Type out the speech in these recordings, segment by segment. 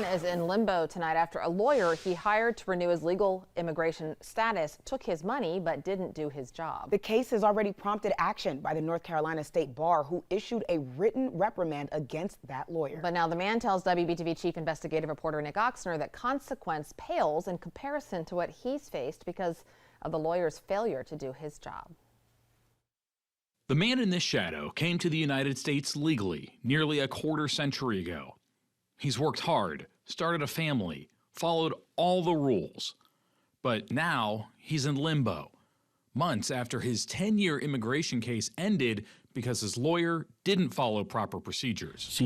man is in limbo tonight after a lawyer he hired to renew his legal immigration status took his money but didn't do his job. The case has already prompted action by the North Carolina State Bar, who issued a written reprimand against that lawyer. But now the man tells WBTV chief investigative reporter Nick Oxner that consequence pales in comparison to what he's faced because of the lawyer's failure to do his job. The man in this shadow came to the United States legally nearly a quarter century ago. He's worked hard, started a family, followed all the rules. But now he's in limbo, months after his 10-year immigration case ended because his lawyer didn't follow proper procedures.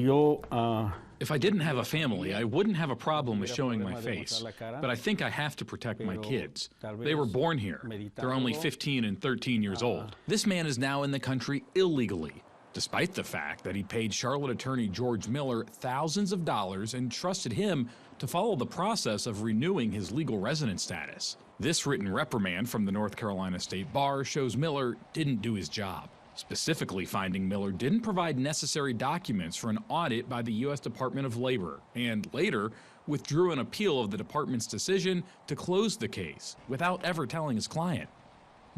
If I didn't have a family, I wouldn't have a problem with showing my face. But I think I have to protect my kids. They were born here. They're only 15 and 13 years old. This man is now in the country illegally, despite the fact that he paid Charlotte attorney George Miller thousands of dollars and trusted him to follow the process of renewing his legal resident status. This written reprimand from the North Carolina State Bar shows Miller didn't do his job, specifically finding Miller didn't provide necessary documents for an audit by the U.S. Department of Labor, and later withdrew an appeal of the department's decision to close the case without ever telling his client.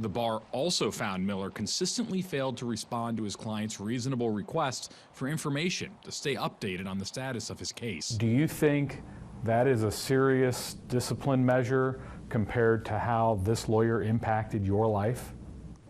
The bar also found Miller consistently failed to respond to his client's reasonable requests for information to stay updated on the status of his case. Do you think that is a serious discipline measure compared to how this lawyer impacted your life?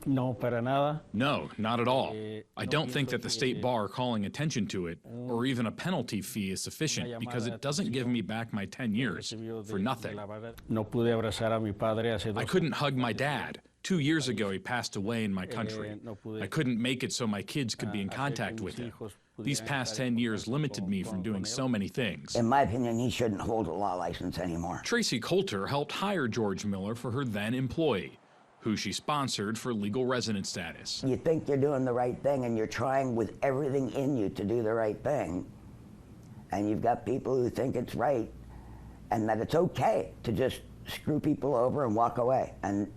No, para nada. No, not at all. I don't think that the state bar calling attention to it, or even a penalty fee, is sufficient because it doesn't give me back my 10 years for nothing. I couldn't hug my dad. 2 years ago, he passed away in my country. I couldn't make it so my kids could be in contact with him. These past 10 years limited me from doing so many things. In my opinion, he shouldn't hold a law license anymore. Tracy Coulter helped hire George Miller for her then employee, who she sponsored for legal resident status. You think you're doing the right thing and you're trying with everything in you to do the right thing, and you've got people who think it's right and that it's okay to just screw people over and walk away, and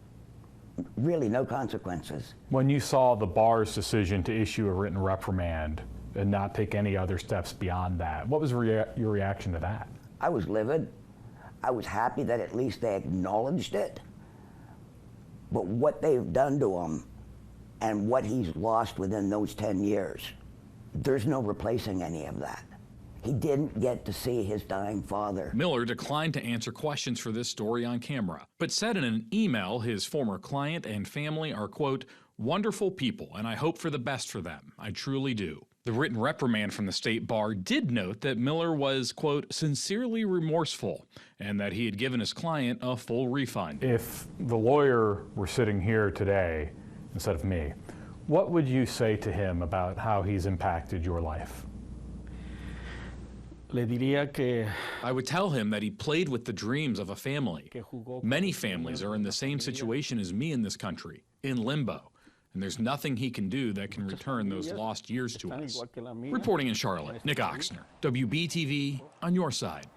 really no consequences. When you saw the bar's decision to issue a written reprimand and not take any other steps beyond that, what was your reaction to that? I was livid. I was happy that at least they acknowledged it. But what they've done to him and what he's lost within those 10 years, there's no replacing any of that. He didn't get to see his dying father. Miller declined to answer questions for this story on camera, but said in an email his former client and family are, quote, wonderful people, and I hope for the best for them. I truly do. The written reprimand from the state bar did note that Miller was, quote, sincerely remorseful, and that he had given his client a full refund. If the lawyer were sitting here today instead of me, what would you say to him about how he's impacted your life? I would tell him that he played with the dreams of a family. Many families are in the same situation as me in this country, in limbo, and there's nothing he can do that can return those lost years to us. Reporting in Charlotte, Nick Oxner, WBTV, on your side.